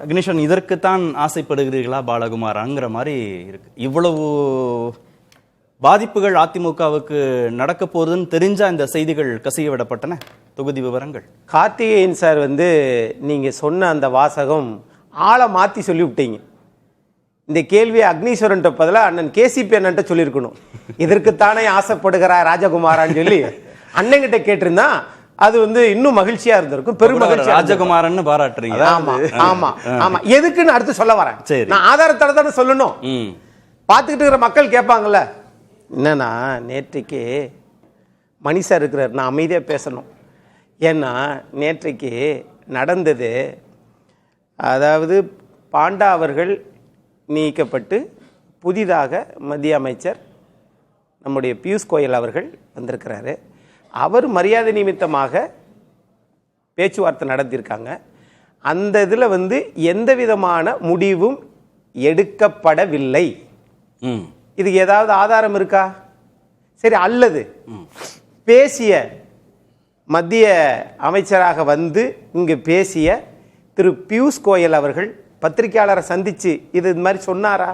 அக்னிஷன் இதற்குத்தான் ஆசைப்படுகிறீர்களா பாலகுமாராங்கிற மாதிரி இருக்கு. இவ்வளவு பாதிப்புகள் அதிமுகவுக்கு நடக்க போகுதுன்னு தெரிஞ்சா இந்த செய்திகள் கசிய விடப்பட்டன. தொகுதி விவரங்கள். கார்த்திகேயன் சார் நீங்க சொன்ன அந்த வாசகம் ஆளை மாத்தி சொல்லி விட்டீங்க. இந்த கேள்வியை அக்னீஸ்வரன் பதிலாக அண்ணன் கேசிபி அண்ணன் சொல்லியிருக்கணும். இதற்குத்தானே ஆசைப்படுகிறார் ராஜகுமாரான்னு சொல்லி அண்ணங்கிட்ட கேட்டிருந்தா அது இன்னும் மகிழ்ச்சியா இருந்திருக்கும், பெரும் மகிழ்ச்சி. ராஜகுமாரன் பாராட்டுறீங்க. ஆமா ஆமா ஆமா. எதுக்குன்னு அடுத்து சொல்ல வரேன். நான் ஆதாரத்தோட தானே சொல்லணும். பார்த்துக்கிட்டு இருக்கிற மக்கள் கேட்பாங்கல்ல. என்னன்னா நேற்றைக்கு மணி சார் இருக்கிறார், நான் அமைதியாக பேசணும். ஏன்னா நேற்றைக்கு நடந்தது, அதாவது பாண்டா அவர்கள் நீக்கப்பட்டு புதிதாக மத்திய அமைச்சர் நம்முடைய பியூஷ் கோயல் அவர்கள் வந்திருக்கிறாரு. அவர் மரியாதை நிமித்தமாக பேச்சுவார்த்தை நடத்தியிருக்காங்க. அந்த இதில் எந்த விதமான முடிவும் எடுக்கப்படவில்லை. இதுக்கு ஏதாவது ஆதாரம் இருக்கா? சரி, அல்லது பேசிய மத்திய அமைச்சராக இங்கு பேசிய திரு பியூஷ் கோயல் அவர்கள் பத்திரிகையாளரை சந்திச்சு இது மாதிரி சொன்னாரா?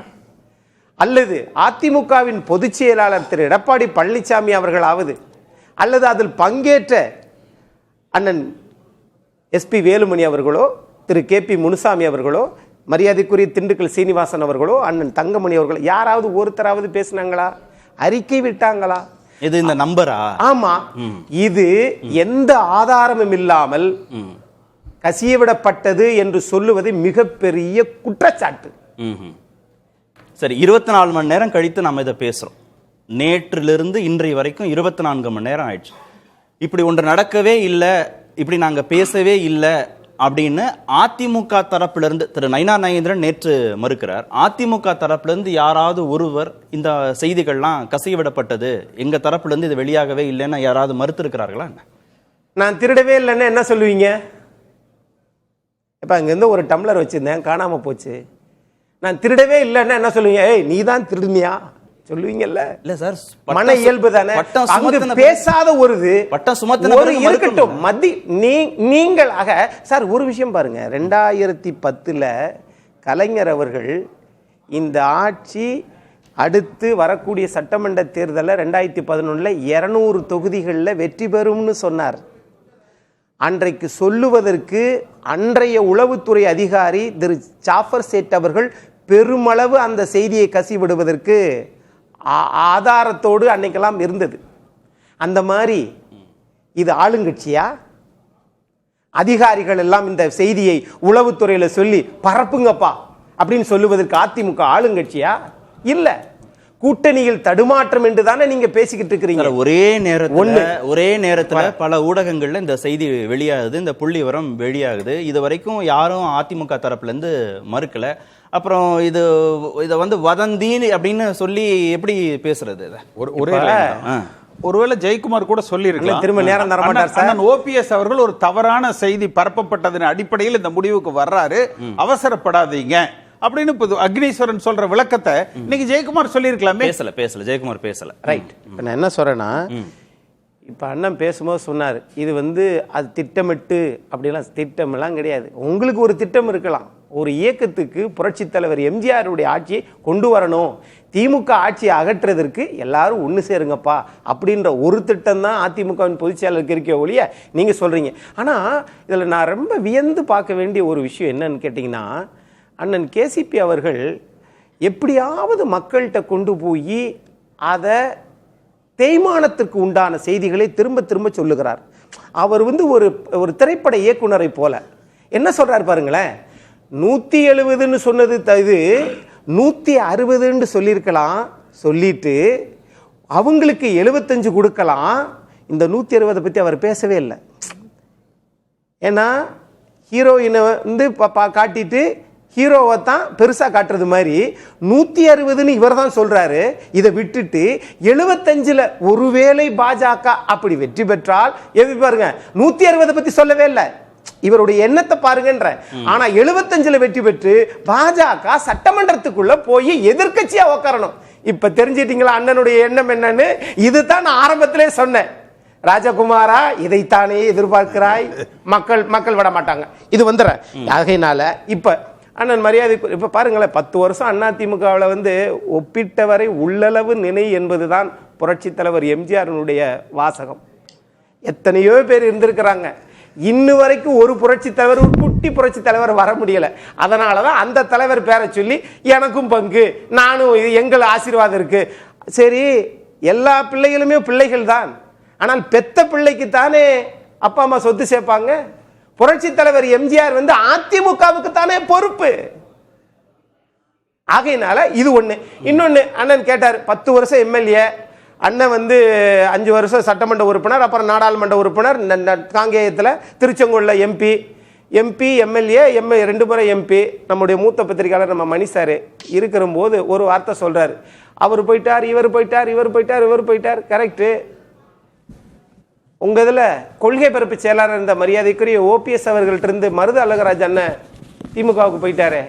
அல்லது அதிமுகவின் பொதுச் செயலாளர் திரு எடப்பாடி பழனிசாமி அவர்களாவது, அல்லது அதில் பங்கேற்ற அண்ணன் எஸ்பி வேலுமணி அவர்களோ, திரு KP முனுசாமி அவர்களோ, மரியாதைக்குரிய திண்டுக்கல் சீனிவாசன் அவர்களோ, அண்ணன் தங்கமணி அவர்களோ, யாராவது ஒருத்தராவது பேசினாங்களா? அறிக்கை விட்டாங்களா? இது இந்த நம்பரா? ஆமா. இது எந்த ஆதாரமும் இல்லாமல் கசியவிடப்பட்டது என்று சொல்லுவது மிகப்பெரிய குற்றச்சாட்டு. சரி, 24 மணி நேரம் கழித்து நம்ம இதை பேசுறோம். நேற்றிலிருந்து இன்றைய வரைக்கும் 24 மணி நேரம் ஆயிடுச்சு. இப்படி ஒன்று நடக்கவே இல்லை, இப்படி நாங்க பேசவே இல்லை அப்படின்னு அதிமுக தரப்பிலிருந்து திரு நயினார் நாகேந்திரன் நேற்று மறுக்கிறார். அதிமுக தரப்பிலிருந்து யாராவது ஒருவர் இந்த செய்திகள்லாம் கசியவிடப்பட்டது, எங்க தரப்பிலிருந்து இது வெளியாகவே இல்லைன்னு யாராவது மறுத்து இருக்கிறார்களா? நான் திருடவே இல்லைன்னு என்ன சொல்லுவீங்க? இப்ப அங்கிருந்து ஒரு டம்ளர் வச்சிருந்தேன், காணாம போச்சு. நான் திருடவே இல்லைன்னா என்ன சொல்லுவீங்க? ஏய், நீ தான் திருடுனியா சொல்லுவீங்கல்ல. இல்ல சார், மன இயல்பு தானே. பேசாத ஒரு இருக்கட்டும். நீங்களாக சார் ஒரு விஷயம் பாருங்க. 2010 கலைஞர் அவர்கள் இந்த ஆட்சி அடுத்து வரக்கூடிய சட்டமன்ற தேர்தலில் 2011 200 தொகுதிகளில் வெற்றி பெறும்னு சொன்னார். அன்றைக்கு சொல்லுவதற்கு அன்றைய உளவுத்துறை அதிகாரி திரு ஜாஃபர் சேட் அவர்கள் பெருமளவு அந்த செய்தியை கசிவிடுவதற்கு ஆதாரத்தோடு அன்னைக்கெல்லாம் இருந்தது. அந்த மாதிரி இது ஆளுங்கட்சியா? அதிகாரிகள் எல்லாம் இந்த செய்தியை உளவுத்துறையில சொல்லி பரப்புங்கப்பா அப்படின்னு சொல்லுவதற்கு அதிமுக ஆளுங்கட்சியா? இல்ல, கூட்டணியில் தடுமாற்றம் என்று தானே நீங்க பேசிக்கிட்டு இருக்கிறீங்க. ஒரே நேரத்துல பல ஊடகங்கள்ல இந்த செய்தி வெளியாகுது, இந்த புள்ளி விவரம் வெளியாகுது. இது வரைக்கும் யாரும் அதிமுக தரப்புல இருந்து மறுக்கல. அப்புறம் இதை வதந்தி அப்படின்னு சொல்லி எப்படி பேசுறது? ஒருவேளை ஜெயக்குமார் கூட சொல்லியிருக்கலாம். திரும்ப நேரம் தர மாட்டார் சார். OPS அவர்கள் ஒரு தவறான செய்தி பரப்பப்பட்டதன் அடிப்படையில் இந்த முடிவுக்கு வர்றாரு, அவசரப்படாதீங்க அப்படின்னு அக்னீஸ்வரன் சொல்ற விளக்கத்தை இன்னைக்கு ஜெயக்குமார் சொல்லியிருக்கலாமே. பேசல ஜெயக்குமார் பேசல. ரைட். இப்ப நான் என்ன சொல்றேன்னா, இப்ப அண்ணன் பேசும்போது சொன்னார் இது அது திட்டமிட்டு அப்படிலாம். திட்டமெல்லாம் கிடையாது. உங்களுக்கு ஒரு திட்டம் இருக்கலாம். ஒரு இயக்கத்துக்கு புரட்சித் தலைவர் எம்ஜிஆருடைய ஆட்சியை கொண்டு வரணும், திமுக ஆட்சியை அகற்றுறதற்கு எல்லாரும் ஒன்று சேருங்கப்பா அப்படின்ற ஒரு திட்டம் தான் அதிமுகவின் பொதுச் செயலாளருக்கு இருக்க ஒழிய நீங்க சொல்றீங்க. ஆனா இதுல நான் ரொம்ப வியந்து பார்க்க வேண்டிய ஒரு விஷயம் என்னன்னு கேட்டீங்கன்னா, அண்ணன் KCP அவர்கள் எப்படியாவது மக்கள்கிட்ட கொண்டு போய் அதை தேய்மானத்திற்கு உண்டான செய்திகளை திரும்ப திரும்ப சொல்லுகிறார். அவர் ஒரு திரைப்பட இயக்குனரை போல என்ன சொல்றாரு பாருங்களேன். 170ன்னு சொன்னது இது 160ன்னு சொல்லியிருக்கலாம். சொல்லிட்டு அவங்களுக்கு 75 கொடுக்கலாம். இந்த 160 பத்தி அவர் பேசவே இல்லை. ஏன்னா ஹீரோயினை காட்டிட்டு ஹீரோவை தான் பெருசா காட்டுறது மாதிரி 160ன்னு இவர் தான் சொல்றாரு. இதை விட்டுட்டு 75ல் ஒருவேளை பாஜக அப்படி வெற்றி பெற்றால் எப்படி பாருங்க, 160 பத்தி சொல்லவே இல்லை. இவருடைய எண்ணத்தை பாருங்கன்ற. ஆனா 75ல் வெற்றி பெற்று பாஜக சட்டமன்றத்துக்குள்ள போய் எதிர்க்கட்சியா உட்காரணும். இப்ப தெரிஞ்சிட்டீங்களா அண்ணனுடைய எண்ணம் என்னன்னு? இதுதான் நான் ஆரம்பத்திலே சொன்னேன். ராஜகுமாரா, இதைத்தானே எதிர்பார்க்கிறாய்? மக்கள் விட மாட்டாங்க. இது வந்துற ஆகையினால இப்ப அண்ணன் மரியாதை இப்ப பாருங்களேன், 10 வருஷம் அதிமுகவில் வந்து ஒப்பிட்டவரை உள்ளளவு நினை என்பதுதான் புரட்சி தலைவர் எம்ஜிஆரினுடைய வாசகம். எத்தனையோ பேர் இருந்திருக்கிறாங்க, இன்னு வரைக்கும் ஒரு புரட்சி தலைவர், ஒரு குட்டி புரட்சி தலைவர் வர முடியல. அதனாலதான் அந்த தலைவர் பேரை சொல்லி எனக்கும் பங்கு, நானும் எங்கள் ஆசீர்வாதம் இருக்கு. சரி, எல்லா பிள்ளைகளுமே பிள்ளைகள் தான், ஆனால் பெத்த பிள்ளைக்கு தானே அப்பா அம்மா சொத்து சேர்ப்பாங்க. புரட்சி தலைவர் எம்ஜிஆர் வந்து அதிமுகவுக்கு தானே பொறுப்பு. ஆகையினால இது ஒண்ணு. இன்னொன்னு, அண்ணன் கேட்டார் 10 வருஷம் எம்எல்ஏ, அண்ணன் வந்து 5 வருஷம் சட்டமன்ற உறுப்பினர், அப்புறம் நாடாளுமன்ற உறுப்பினர், காங்கேயத்தில் திருச்செங்கோல்ல எம்பி, எம்எல்ஏ, 2 முறை எம்பி. நம்முடைய மூத்த பத்திரிகையாளர் நம்ம மணி சார் இருக்கிற போது ஒரு வார்த்தை சொல்றாரு, அவர் போயிட்டார், இவர் போயிட்டார், இவர் போயிட்டார், இவர் போயிட்டார். கரெக்டு. உங்க இதுல கொள்கை பரப்பு செயலாளர் இருந்த மரியாதைக்குரிய ஓபிஎஸ் அவர்கள்ட்ட இருந்து மருது அழகராஜ் அண்ணன் திமுகவுக்கு போயிட்டாரு,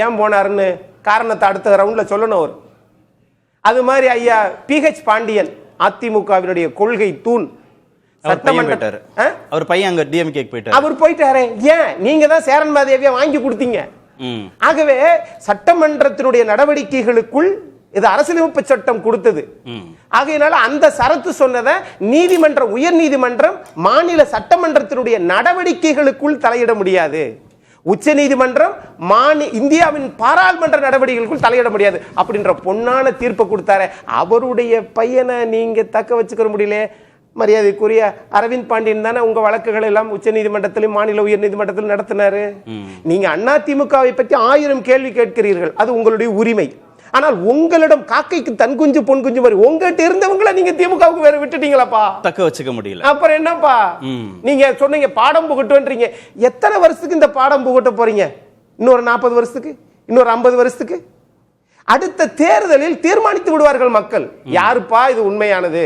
ஏன் போனாருன்னு காரணத்தை அடுத்த ரவுண்ட்ல சொல்லணும் அவர். அது மாதிரி ஐயா PH பாண்டியன் அதிமுகவினுடைய கொள்கை தூண், சட்டமன்ற அவர் பையன் அங்க டிஎம்கே போயிட்டாரு, அவர் போயிட்டாரு. ஏன்? நீங்க தான் சேரன் மாதேவியை வாங்கி கொடுத்தீங்க. ஆகவே சட்டமன்றத்தினுடைய நடவடிக்கைகளுக்குள் இது அரசியலமைப்பு சட்டம் கொடுத்தது. ஆகையினால அந்த சரத்து சொன்னதை நீதிமன்றம், உயர் நீதிமன்றம் மாநில சட்டமன்றத்தினுடைய நடவடிக்கைகளுக்குள் தலையிட முடியாது. உச்ச நீதிமன்றம் இந்தியாவின் பாராளுமன்ற நடவடிக்கைகளுக்குள் தலையிட முடியாது அப்படின்ற பொன்னான தீர்ப்பை கொடுத்தாரு. அவருடைய பையனை நீங்க தக்க வச்சுக்கிற முடியல. மரியாதைக்குரிய அரவிந்த் பாண்டியன் தானே உங்க வழக்குகள் எல்லாம் உச்ச நீதிமன்றத்திலும் மாநில உயர் நீதிமன்றத்திலும் நடத்தினாரு. நீங்க அதிமுகவை பற்றி 1000 கேள்வி கேட்கிறீர்கள், அது உங்களுடைய உரிமை. ஆனால் உங்களிடம் காக்கைக்கு தன் குஞ்சு பொன் குஞ்சு மாதிரி உங்ககிட்ட இருந்தவங்களை நீங்க திமுகவுக்கு வேற விட்டுட்டீங்களாப்பா, தக்க வச்சுக்க முடியல. அப்புறம் என்னப்பா நீங்க சொன்னீங்க பாடம் புகட்டுன்றீங்க. எத்தனை வருஷத்துக்கு இந்த பாடம் புகட்ட போறீங்க? இன்னொரு 40 வருஷத்துக்கு, இன்னொரு 50 வருஷத்துக்கு? அடுத்த தேர்தலில் தீர்மானித்து விடுவார்கள் மக்கள், யாருப்பா இது உண்மையானது.